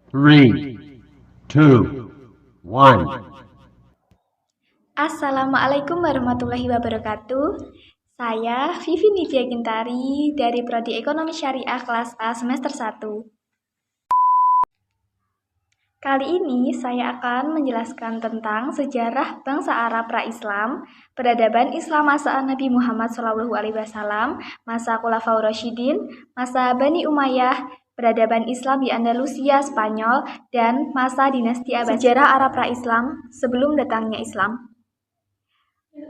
Three, two, one. Assalamualaikum warahmatullahi wabarakatuh. Saya Vivi Nivia Gintari dari Prodi Ekonomi Syariah kelas A semester 1. Kali ini saya akan menjelaskan tentang sejarah bangsa Arab pra-Islam, peradaban Islam masa Nabi Muhammad SAW, masa Khulafaur Rasyidin, masa Bani Umayyah, peradaban Islam di Andalusia, Spanyol, dan masa dinasti Abbasiyah. Sejarah Arab pra-Islam sebelum datangnya Islam.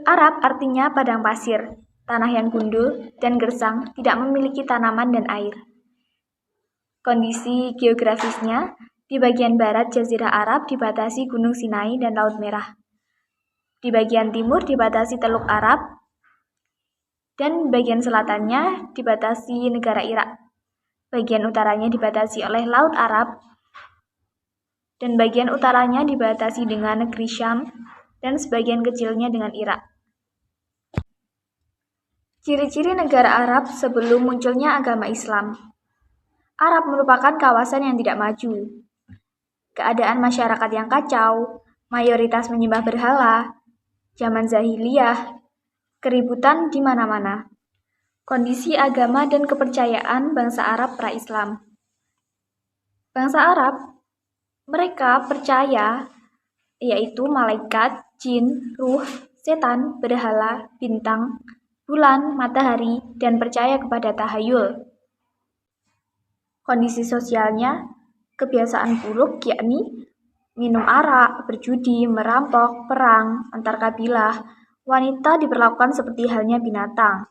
Arab artinya padang pasir, tanah yang gundul dan gersang, tidak memiliki tanaman dan air. Kondisi geografisnya, di bagian barat Jazirah Arab dibatasi Gunung Sinai dan Laut Merah. Di bagian timur dibatasi Teluk Arab, dan bagian selatannya dibatasi negara Irak. Bagian utaranya dibatasi oleh Laut Arab, dan bagian utaranya dibatasi dengan negeri Syam, dan sebagian kecilnya dengan Irak. Ciri-ciri negara Arab sebelum munculnya agama Islam. Arab merupakan kawasan yang tidak maju. Keadaan masyarakat yang kacau, mayoritas menyembah berhala, zaman jahiliyah, keributan di mana-mana. Kondisi agama dan kepercayaan bangsa Arab pra-Islam. Bangsa Arab, mereka percaya yaitu malaikat, jin, ruh, setan, berhala, bintang, bulan, matahari, dan percaya kepada tahayul. Kondisi sosialnya, kebiasaan buruk yakni minum arak, berjudi, merampok, perang, antar kabilah, wanita diperlakukan seperti halnya binatang,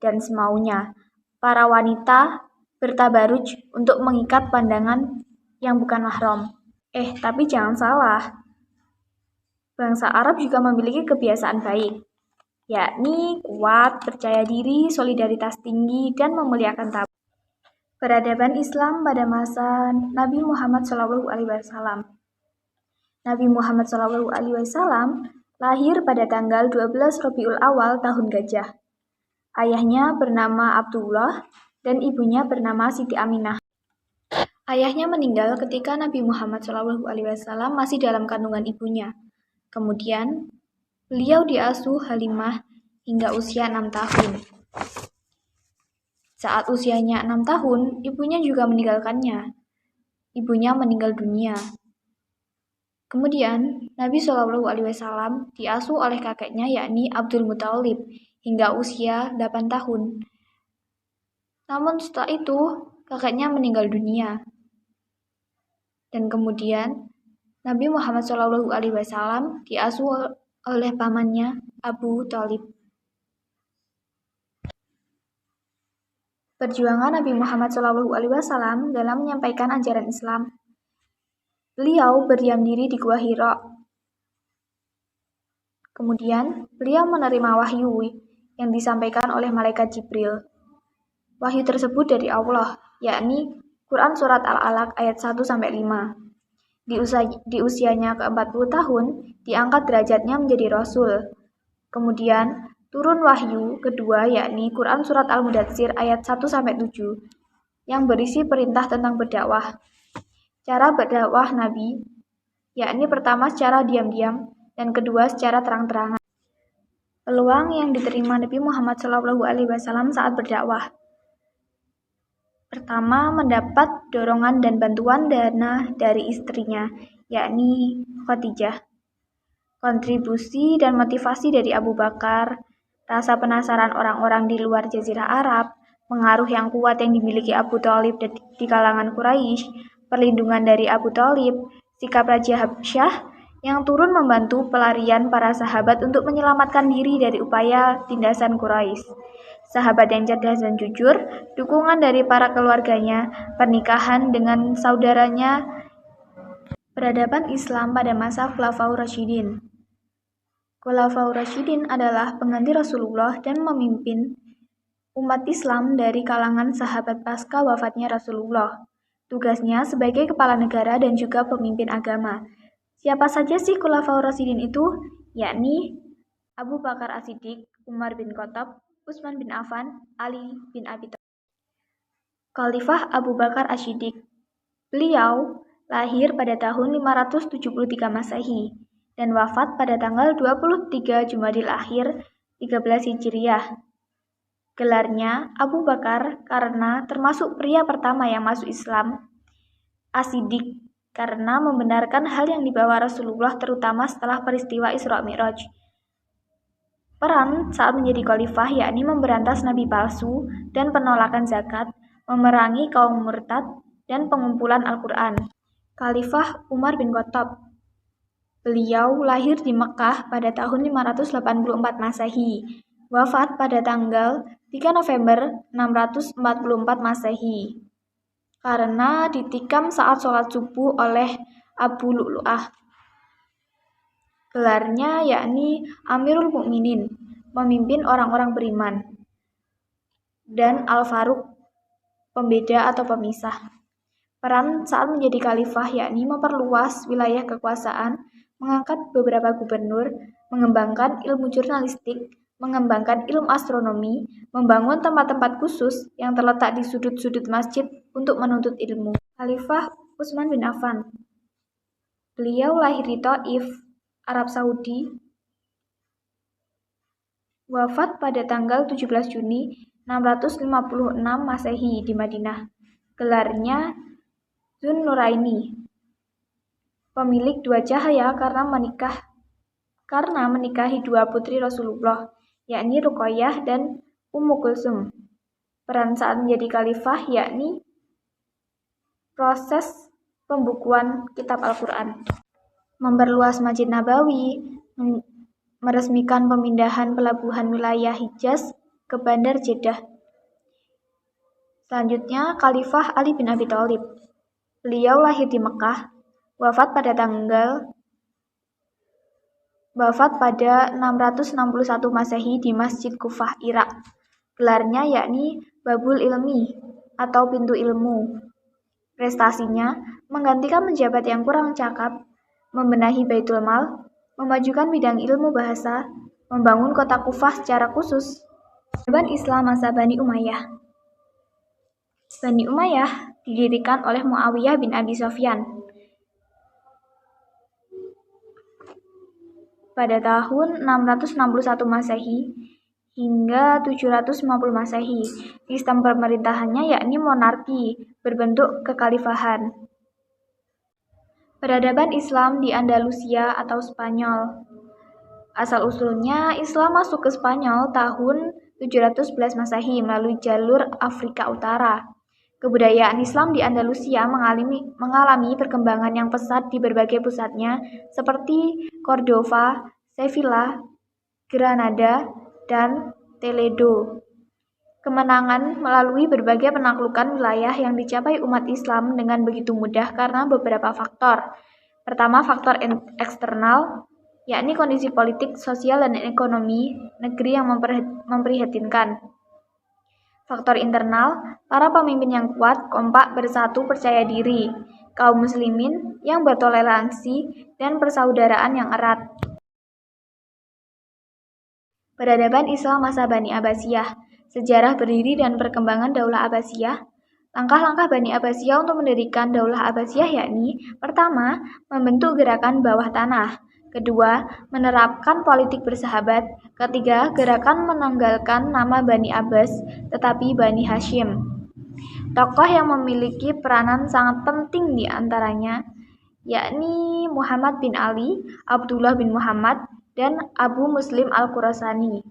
dan semaunya. Para wanita bertabaruj untuk mengikat pandangan yang bukan mahram. Tapi jangan salah. Bangsa Arab juga memiliki kebiasaan baik, yakni kuat, percaya diri, solidaritas tinggi, dan memuliakan tamu. Peradaban Islam pada masa Nabi Muhammad SAW. Nabi Muhammad SAW lahir pada tanggal 12 Rabiul Awal tahun Gajah. Ayahnya bernama Abdullah dan ibunya bernama Siti Aminah. Ayahnya meninggal ketika Nabi Muhammad SAW masih dalam kandungan ibunya. Kemudian, beliau diasuh Halimah hingga usia 6 tahun. Saat usianya 6 tahun, ibunya juga meninggalkannya. Ibunya meninggal dunia. Kemudian, Nabi SAW diasuh oleh kakeknya yakni Abdul Muthalib hingga usia 8 tahun. Namun setelah itu, kakeknya meninggal dunia. Dan kemudian, Nabi Muhammad SAW diasuh oleh pamannya Abu Thalib. Perjuangan Nabi Muhammad SAW dalam menyampaikan ajaran Islam. Beliau berdiam diri di Gua Hira. Kemudian, beliau menerima wahyu yang disampaikan oleh malaikat Jibril. Wahyu tersebut dari Allah, yakni Quran Surat Al-Alaq ayat 1-5. Di usianya ke-40 tahun, diangkat derajatnya menjadi Rasul. Kemudian, turun wahyu kedua yakni Quran Surat Al-Mudatsir ayat 1-7 yang berisi perintah tentang berdakwah. Cara berdakwah Nabi, yakni pertama secara diam-diam dan kedua secara terang-terangan. Peluang yang diterima Nabi Muhammad SAW saat berdakwah. Pertama, mendapat dorongan dan bantuan dana dari istrinya, yakni Khadijah. Kontribusi dan motivasi dari Abu Bakar, rasa penasaran orang-orang di luar Jazirah Arab, pengaruh yang kuat yang dimiliki Abu Thalib di kalangan Quraisy, perlindungan dari Abu Thalib, sikap Raja Habsyah yang turun membantu pelarian para sahabat untuk menyelamatkan diri dari upaya tindasan Quraisy. Sahabat yang cerdas dan jujur, dukungan dari para keluarganya, pernikahan dengan saudaranya, peradaban Islam pada masa Khulafaur Rasyidin. Khulafaur Rasyidin adalah pengganti Rasulullah dan memimpin umat Islam dari kalangan sahabat pasca wafatnya Rasulullah. Tugasnya sebagai kepala negara dan juga pemimpin agama. Siapa saja sih Khulafaur Rasyidin itu? Yakni Abu Bakar As-Siddiq, Umar bin Khattab, Utsman bin Affan, Ali bin Abi Thalib. Khalifah Abu Bakar As-Siddiq. Beliau lahir pada tahun 573 Masehi, dan wafat pada tanggal 23 Jumadil Akhir 13 Hijriah. Gelarnya Abu Bakar karena termasuk pria pertama yang masuk Islam. As-Siddiq karena membenarkan hal yang dibawa Rasulullah terutama setelah peristiwa Isra Mi'raj. Peran saat menjadi khalifah yakni memberantas nabi palsu dan penolakan zakat, memerangi kaum murtad, dan pengumpulan Al-Quran. Khalifah Umar bin Khattab. Beliau lahir di Mekkah pada tahun 584 Masehi, wafat pada tanggal 3 November 644 Masehi. Karena ditikam saat sholat subuh oleh Abu Lu'lu'ah. Gelarnya yakni Amirul Mukminin, pemimpin orang-orang beriman, dan Al-Faruq, pembeda atau pemisah. Peran saat menjadi khalifah yakni memperluas wilayah kekuasaan, mengangkat beberapa gubernur, mengembangkan ilmu jurnalistik, mengembangkan ilmu astronomi, membangun tempat-tempat khusus yang terletak di sudut-sudut masjid untuk menuntut ilmu. Khalifah Utsman bin Affan. Beliau lahir di Thaif, Arab Saudi, wafat pada tanggal 17 Juni 656 Masehi di Madinah. Gelarnya Dzun Nuraini, pemilik dua cahaya karena menikahi dua putri Rasulullah, yakni Ruqayyah dan Ummu Kulsum. Peran saat menjadi khalifah yakni proses pembukuan kitab Al-Quran, memperluas Masjid Nabawi, meresmikan pemindahan pelabuhan wilayah Hijaz ke Bandar Jeddah. Selanjutnya, Khalifah Ali bin Abi Thalib. Beliau lahir di Mekkah, wafat pada 661 Masehi di Masjid Kufah, Irak. Gelarnya yakni Babul Ilmi atau pintu ilmu. Prestasinya menggantikan pejabat yang kurang cakap, membenahi Baitul Mal, memajukan bidang ilmu bahasa, membangun kota Kufah secara khusus. Peradaban Islam masa Bani Umayyah. Bani Umayyah didirikan oleh Muawiyah bin Abi Sufyan pada tahun 661 Masehi hingga 750 Masehi. Sistem pemerintahannya yakni monarki berbentuk kekhalifahan. Peradaban Islam di Andalusia atau Spanyol. Asal-usulnya Islam masuk ke Spanyol tahun 711 Masehi melalui jalur Afrika Utara. Kebudayaan Islam di Andalusia mengalami perkembangan yang pesat di berbagai pusatnya seperti Cordova, Sevilla, Granada, dan Toledo. Kemenangan melalui berbagai penaklukan wilayah yang dicapai umat Islam dengan begitu mudah karena beberapa faktor. Pertama, faktor eksternal, yakni kondisi politik, sosial, dan ekonomi negeri yang memprihatinkan. Faktor internal, para pemimpin yang kuat, kompak, bersatu, percaya diri, kaum muslimin yang bertoleransi, dan persaudaraan yang erat. Peradaban Islam masa Bani Abbasiyah. Sejarah berdiri dan perkembangan Daulah Abbasiyah. Langkah-langkah Bani Abbasiyah untuk mendirikan Daulah Abbasiyah yakni: pertama, membentuk gerakan bawah tanah. Kedua, menerapkan politik bersahabat. Ketiga, gerakan menanggalkan nama Bani Abbas tetapi Bani Hashim. Tokoh yang memiliki peranan sangat penting di antaranya yakni Muhammad bin Ali, Abdullah bin Muhammad, dan Abu Muslim Al-Khurasani.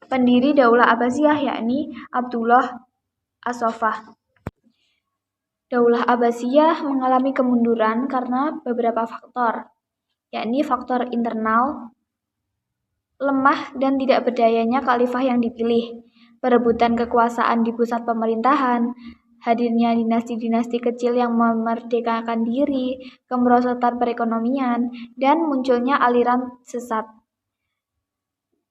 Pendiri Daulah Abbasiyah yakni Abdullah As-Saffah. Daulah Abbasiyah mengalami kemunduran karena beberapa faktor, yakni faktor internal, lemah dan tidak berdayanya khalifah yang dipilih, perebutan kekuasaan di pusat pemerintahan, hadirnya dinasti-dinasti kecil yang memerdekakan diri, kemerosotan perekonomian, dan munculnya aliran sesat.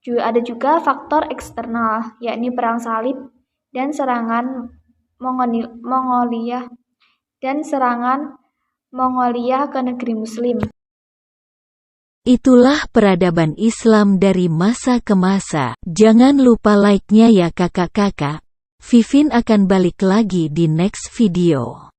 Ada juga faktor eksternal, yakni perang salib dan serangan Mongolia ke negeri Muslim. Itulah peradaban Islam dari masa ke masa. Jangan lupa like-nya ya kakak-kakak. Vivin akan balik lagi di next video.